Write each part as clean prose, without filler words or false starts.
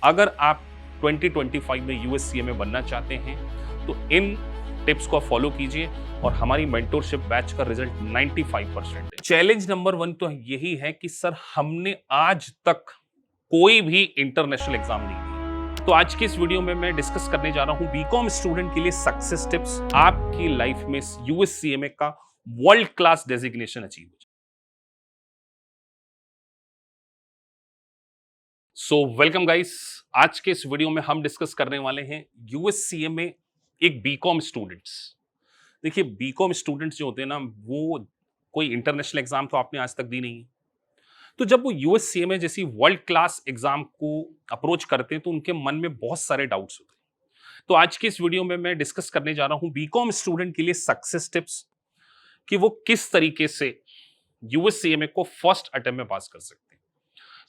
अगर आप 2025 में यूएससीएमए बनना चाहते हैं तो इन टिप्स को फॉलो कीजिए और हमारी मेंटोरशिप बैच का रिजल्ट 95% है। चैलेंज नंबर 1 तो यही है कि सर हमने आज तक कोई भी इंटरनेशनल एग्जाम नहीं दिया। तो आज की इस वीडियो में मैं डिस्कस करने जा रहा हूं बीकॉम स्टूडेंट के लिए सक्सेस टिप्स, आपकी लाइफ में यूएससीएमए का वर्ल्ड क्लास डेजिग्नेशन अचीव हो। सो वेलकम गाइस, आज के इस वीडियो में हम डिस्कस करने वाले हैं यूएससीएमए एक बीकॉम स्टूडेंट्स। देखिए बीकॉम स्टूडेंट्स जो होते हैं ना, वो कोई इंटरनेशनल एग्जाम तो आपने आज तक दी नहीं है। तो जब वो यूएससीएमए जैसी वर्ल्ड क्लास एग्जाम को अप्रोच करते हैं तो उनके मन में बहुत सारे डाउट्स होते हैं। तो आज की इस वीडियो में मैं डिस्कस करने जा रहा हूं बीकॉम स्टूडेंट के लिए सक्सेस टिप्स कि वो किस तरीके से यूएससीएमए को फर्स्ट अटेम्प्ट में पास कर सकते हैं।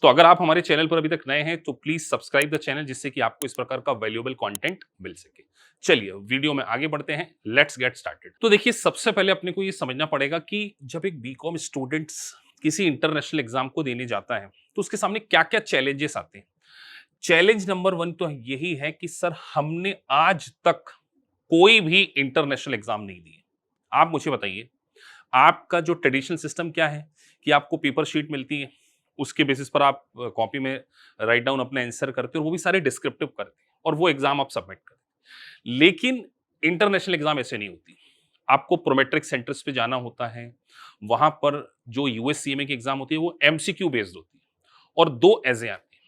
तो अगर आप हमारे चैनल पर अभी तक नए हैं तो प्लीज सब्सक्राइब द चैनल, जिससे कि आपको इस प्रकार का वैल्यूएबल कंटेंट मिल सके। चलिए वीडियो में आगे बढ़ते हैं, लेट्स गेट स्टार्टेड। तो देखिए सबसे पहले अपने को ये समझना पड़ेगा कि जब एक बीकॉम स्टूडेंट्स किसी इंटरनेशनल एग्जाम को देने जाता है तो उसके सामने क्या क्या चैलेंजेस आते हैं। चैलेंज नंबर 1 तो यही है कि सर हमने आज तक कोई भी इंटरनेशनल एग्जाम नहीं दिए। आप मुझे बताइए, आपका जो ट्रेडिशनल सिस्टम क्या है कि आपको पेपर शीट मिलती है, उसके बेसिस पर आप कॉपी में राइट डाउन अपना आंसर करते हो और वो भी सारे डिस्क्रिप्टिव करते हैं और वो एग्जाम आप सबमिट करते हैं। लेकिन इंटरनेशनल एग्जाम ऐसे नहीं होती। आपको प्रोमेट्रिक सेंटर्स पे जाना होता है, वहां पर जो यूएससीएमए की एग्जाम होती है वो एमसीक्यू बेस्ड होती है और 2 एजे आते हैं।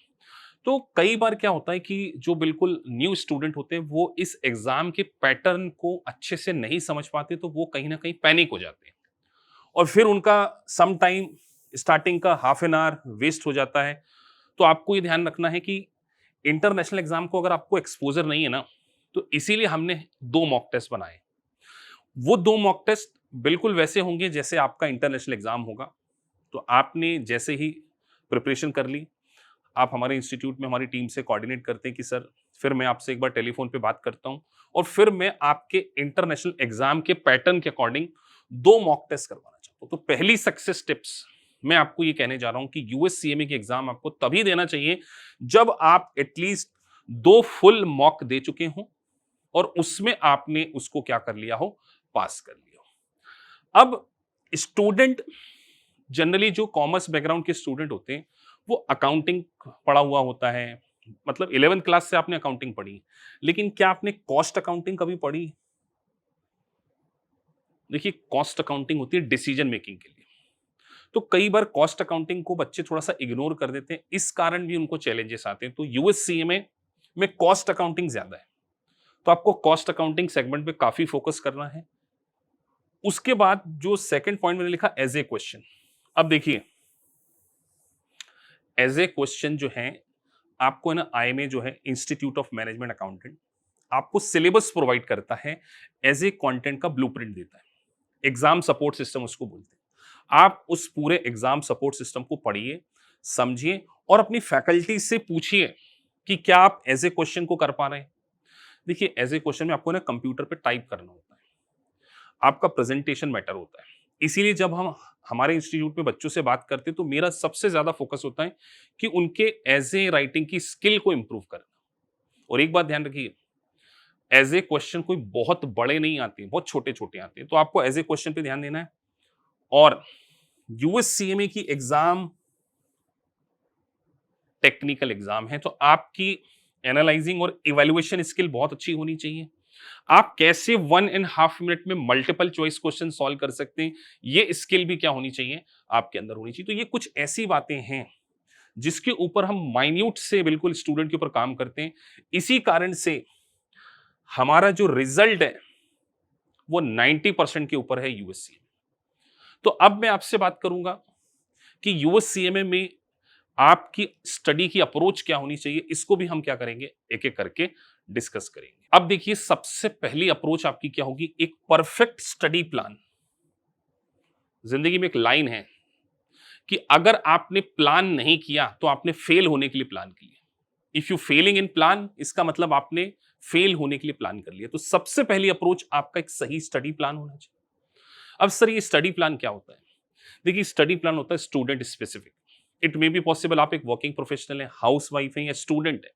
तो कई बार क्या होता है कि जो बिल्कुल न्यू स्टूडेंट होते हैं वो इस एग्जाम के पैटर्न को अच्छे से नहीं समझ पाते, तो वो कहीं ना कहीं पैनिक हो जाते हैं और फिर उनका सम टाइम स्टार्टिंग का हाफ एन आवर वेस्ट हो जाता है। तो आपको ये ध्यान रखना है कि इंटरनेशनल एग्जाम को अगर आपको एक्सपोजर नहीं है ना, तो इसीलिए हमने 2 मॉक टेस्ट बनाए। वो 2 मॉक टेस्ट बिल्कुल वैसे होंगे जैसे आपका इंटरनेशनल एग्जाम होगा। तो आपने जैसे ही प्रिपरेशन कर ली, आप हमारे इंस्टीट्यूट में हमारी टीम से कोऑर्डिनेट करते हैं कि सर फिर मैं आपसे एक बार टेलीफोन पे बात करता हूं और फिर मैं आपके इंटरनेशनल एग्जाम के पैटर्न के अकॉर्डिंग 2 मॉक टेस्ट करवाना चाहता हूं। तो पहली सक्सेस टिप्स मैं आपको ये कहने जा रहा हूं कि यूएससीएमए की एग्जाम आपको तभी देना चाहिए जब आप एटलीस्ट 2 फुल मॉक दे चुके हों और उसमें आपने उसको क्या कर लिया हो, पास कर लिया हो। अब स्टूडेंट जनरली जो कॉमर्स बैकग्राउंड के स्टूडेंट होते हैं वो अकाउंटिंग पढ़ा हुआ होता है, मतलब 11th क्लास से आपने अकाउंटिंग पढ़ी, लेकिन क्या आपने कॉस्ट अकाउंटिंग कभी पढ़ी? देखिए कॉस्ट अकाउंटिंग होती है डिसीजन मेकिंग के लिए। तो कई बार कॉस्ट अकाउंटिंग को बच्चे थोड़ा सा इग्नोर कर देते हैं, इस कारण भी उनको चैलेंजेस आते हैं। तो यूएससीएमए में कॉस्ट अकाउंटिंग ज्यादा है, तो आपको कॉस्ट अकाउंटिंग सेगमेंट पे काफी फोकस करना है। उसके बाद जो सेकंड पॉइंट मैंने लिखा एज ए क्वेश्चन। अब देखिए एज ए क्वेश्चन जो है आपको है ना, आईएमए जो है इंस्टीट्यूट ऑफ मैनेजमेंट अकाउंटेंट आपको सिलेबस प्रोवाइड करता है, एज ए कंटेंट का ब्लूप्रिंट देता है। एग्जाम सपोर्ट सिस्टम उसको बोलते हैं। आप उस पूरे एग्जाम सपोर्ट सिस्टम को पढ़िए, समझिए और अपनी फैकल्टी से पूछिए कि क्या आप एज ए क्वेश्चन को कर पा रहे हैं। देखिए एज ए क्वेश्चन में आपको ना कंप्यूटर पे टाइप करना होता है, आपका प्रेजेंटेशन मैटर होता है। इसीलिए जब हम हमारे इंस्टीट्यूट में बच्चों से बात करते हैं तो मेरा सबसे ज्यादा फोकस होता है कि उनके एज ए राइटिंग की स्किल को इंप्रूव करना। और एक बात ध्यान रखिए, एज ए क्वेश्चन कोई बहुत बड़े नहीं आते हैं, बहुत छोटे छोटे आते हैं, तो आपको एज ए क्वेश्चन पे ध्यान देना है। और यूएससीएमए की एग्जाम टेक्निकल एग्जाम है, तो आपकी एनालाइजिंग और इवैल्यूएशन स्किल बहुत अच्छी होनी चाहिए। आप कैसे 1.5 मिनट में मल्टीपल चॉइस क्वेश्चन सॉल्व कर सकते हैं, ये स्किल भी क्या होनी चाहिए, आपके अंदर होनी चाहिए। तो ये कुछ ऐसी बातें हैं जिसके ऊपर हम माइन्यूट से बिल्कुल स्टूडेंट के ऊपर काम करते हैं। इसी कारण से हमारा जो रिजल्ट है वो 90% के ऊपर है यूएससीएमए। तो अब मैं आपसे बात करूंगा कि यूएससीएमए में आपकी स्टडी की अप्रोच क्या होनी चाहिए, इसको भी हम क्या करेंगे, एक एक करके डिस्कस करेंगे। अब देखिए सबसे पहली अप्रोच आपकी क्या होगी, एक परफेक्ट स्टडी प्लान। जिंदगी में एक लाइन है कि अगर आपने प्लान नहीं किया तो आपने फेल होने के लिए प्लान किया। If you Fehling in plan, इसका मतलब आपने फेल होने के लिए प्लान कर लिया। तो सबसे पहली अप्रोच आपका एक सही स्टडी प्लान होना चाहिए। अब सर ये स्टडी प्लान क्या होता है? देखिए स्टडी प्लान होता है student specific. It may be possible आप एक वर्किंग प्रोफेशनल है, हाउस वाइफ है या स्टूडेंट है,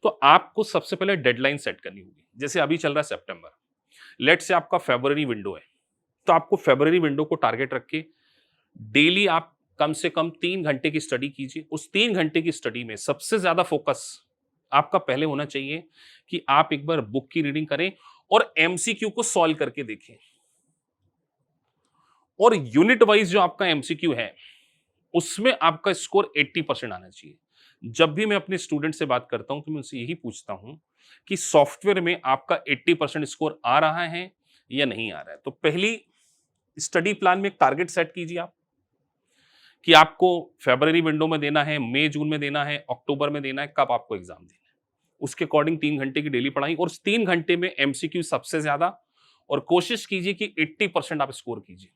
तो आपको सबसे पहले डेडलाइन सेट करनी होगी। जैसे अभी चल रहा है सितंबर, लेट से आपका फरवरी विंडो है, तो आपको फरवरी विंडो को टारगेट रख के डेली आप कम से कम 3 घंटे की स्टडी कीजिए। उस 3 घंटे की स्टडी में सबसे ज्यादा फोकस आपका पहले होना चाहिए कि आप एक बार बुक की रीडिंग करें और एमसीक्यू को सॉल्व करके देखें। और यूनिट वाइज जो आपका एमसीक्यू है उसमें आपका स्कोर 80% आना चाहिए। जब भी मैं अपने स्टूडेंट से बात करता हूं तो मैं उनसे यही पूछता हूं कि सॉफ्टवेयर में आपका 80% स्कोर आ रहा है या नहीं आ रहा है। तो पहली स्टडी प्लान में एक टारगेट सेट कीजिए आप कि आपको फरवरी विंडो में देना है, मई जून में देना है, अक्टूबर में देना है, कब आपको एग्जाम देना है। उसके अकॉर्डिंग 3 घंटे की डेली पढ़ाई और 3 घंटे में एमसीक्यू सबसे ज्यादा, और कोशिश कीजिए कि 80% आप स्कोर कीजिए।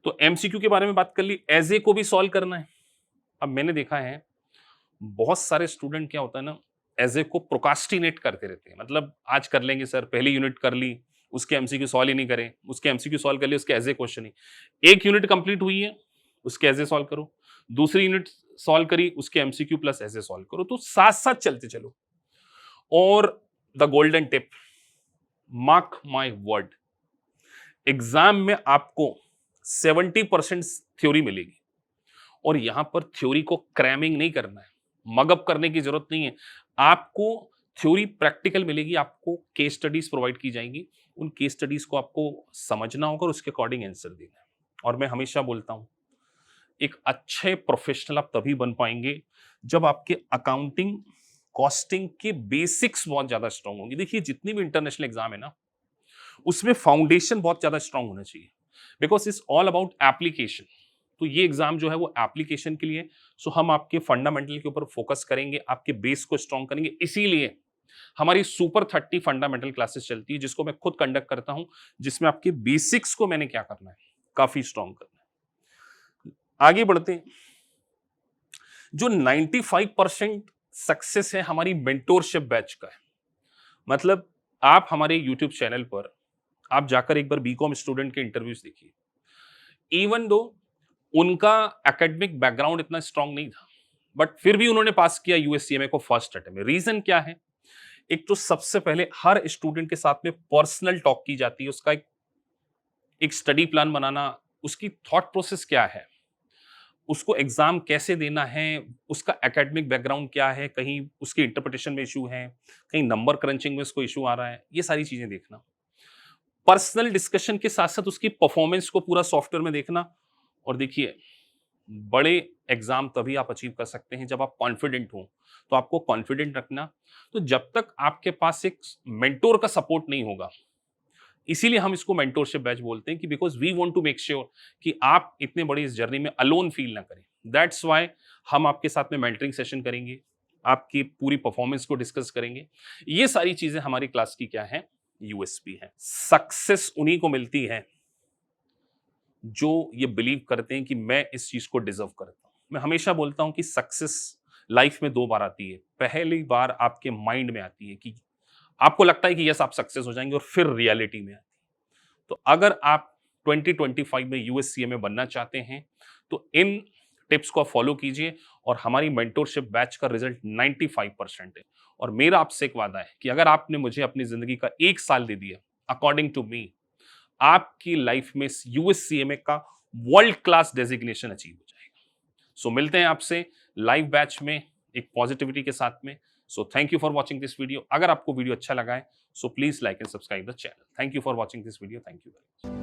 तो एमसीक्यू के बारे में बात कर ली, एज ए को भी सॉल्व करना है। अब मैंने देखा है बहुत सारे स्टूडेंट क्या होता है ना, एज ए को प्रोकास्टिनेट करते रहते हैं। मतलब आज कर लेंगे सर, पहली यूनिट कर ली, उसके एमसीक्यू सॉल्व ही नहीं करें, उसके एमसीक्यू सॉल्व कर लिए, उसके एज ए क्वेश्चन ही। एक यूनिट कंप्लीट हुई है, उसके एज ए सॉल्व करो, दूसरी यूनिट सॉल्व करी, उसके MCQ plus as a solve करो। तो साथ साथ चलते चलो। और the golden tip, mark my word, exam में आपको 70% थ्योरी मिलेगी। और यहां पर थ्योरी को क्रैमिंग नहीं करना है, मगअप करने की जरूरत नहीं है। आपको थ्योरी प्रैक्टिकल मिलेगी, आपको केस स्टडीज प्रोवाइड की जाएंगी, उन केस स्टडीज को आपको समझना होगा और उसके अकॉर्डिंग आंसर देना है। और मैं हमेशा बोलता हूं, एक अच्छे प्रोफेशनल आप तभी बन पाएंगे जब आपके अकाउंटिंग कॉस्टिंग के बेसिक्स बहुत ज्यादा स्ट्रांग होंगे। देखिए जितनी भी इंटरनेशनल एग्जाम है ना, उसमें फाउंडेशन बहुत ज्यादा स्ट्रांग होना चाहिए, because it's all about application. तो ये एग्जाम जो है वो एप्लीकेशन के लिए। सो हम आपके फंडामेंटल के ऊपर फोकस करेंगे, आपके बेस को स्ट्रांग करेंगे। इसीलिए हमारी सुपर 30 फंडामेंटल क्लासेस चलती है, जिसको मैं खुद कंडक्ट करता हूं, जिसमें आपके बेसिक्स को मैंने क्या करना है, काफी स्ट्रांग करना है। आगे बढ़ते हैं। जो 95% सक्सेस है हमारी मेंटोरशिप बैच का है। मतलब आप हमारे यूट्यूब चैनल पर आप जाकर एक बार बीकॉम स्टूडेंट के इंटरव्यूज देखिए। इवन दो उनका एकेडमिक बैकग्राउंड इतना स्ट्रांग नहीं था, बट फिर भी उन्होंने पास किया यूएससीएमए को फर्स्ट अटेम्प्ट में। रीजन क्या है? एक तो सबसे पहले हर स्टूडेंट के साथ में पर्सनल टॉक की जाती है, उसका एक स्टडी प्लान बनाना, उसकी थॉट प्रोसेस क्या है, उसको एग्जाम कैसे देना है, उसका एकेडमिक बैकग्राउंड क्या है, कहीं उसके इंटरप्रिटेशन में इशू है, कहीं नंबर क्रंचिंग में उसको इशू आ रहा है, ये सारी चीजें देखना। पर्सनल डिस्कशन के साथ साथ उसकी परफॉर्मेंस को पूरा सॉफ्टवेयर में देखना। और देखिए, बड़े एग्जाम तभी आप अचीव कर सकते हैं जब आप कॉन्फिडेंट हो। तो आपको कॉन्फिडेंट रखना। तो जब तक आपके पास एक मेंटोर का सपोर्ट नहीं होगा, इसीलिए हम इसको मेंटोरशिप बैच बोलते हैं कि because we want to make sure कि आप इतने बड़ी इस जर्नी में अलोन फील ना करें। दैट्स व्हाई हम आपके साथ में मेंटरिंग सेशन करेंगे, आपकी पूरी परफॉर्मेंस को डिस्कस करेंगे। ये सारी चीजें हमारी क्लास की क्या है, यूएसपी है। सक्सेस उन्हीं को मिलती है जो ये बिलीव करते हैं कि मैं इस चीज को डिजर्व करता हूं। मैं हमेशा बोलता हूं कि सक्सेस लाइफ में 2 बार आती है। पहली बार आपके माइंड में आती है कि आपको लगता है कि यस आप सक्सेस हो जाएंगे, और फिर रियलिटी में आती है। तो अगर आप 2025 में यूएससीएमए बनना चाहते हैं तो इन टिप्स को फॉलो कीजिए, और हमारी मेंटोरशिप बैच का रिजल्ट 95% है। और मेरा आपसे एक वादा है कि अगर आपने मुझे अपनी जिंदगी का 1 साल दे दिया, अकॉर्डिंग टू मी, आपकी लाइफ में यूएससीएमए का वर्ल्ड क्लास डेजिग्नेशन अचीव हो जाएगा। सो मिलते हैं आपसे लाइव बैच में एक पॉजिटिविटी के साथ में। So thank you for watching this video. अगर आपको वीडियो अच्छा लगा है so please like and subscribe the channel. Thank you for watching this video. Thank you.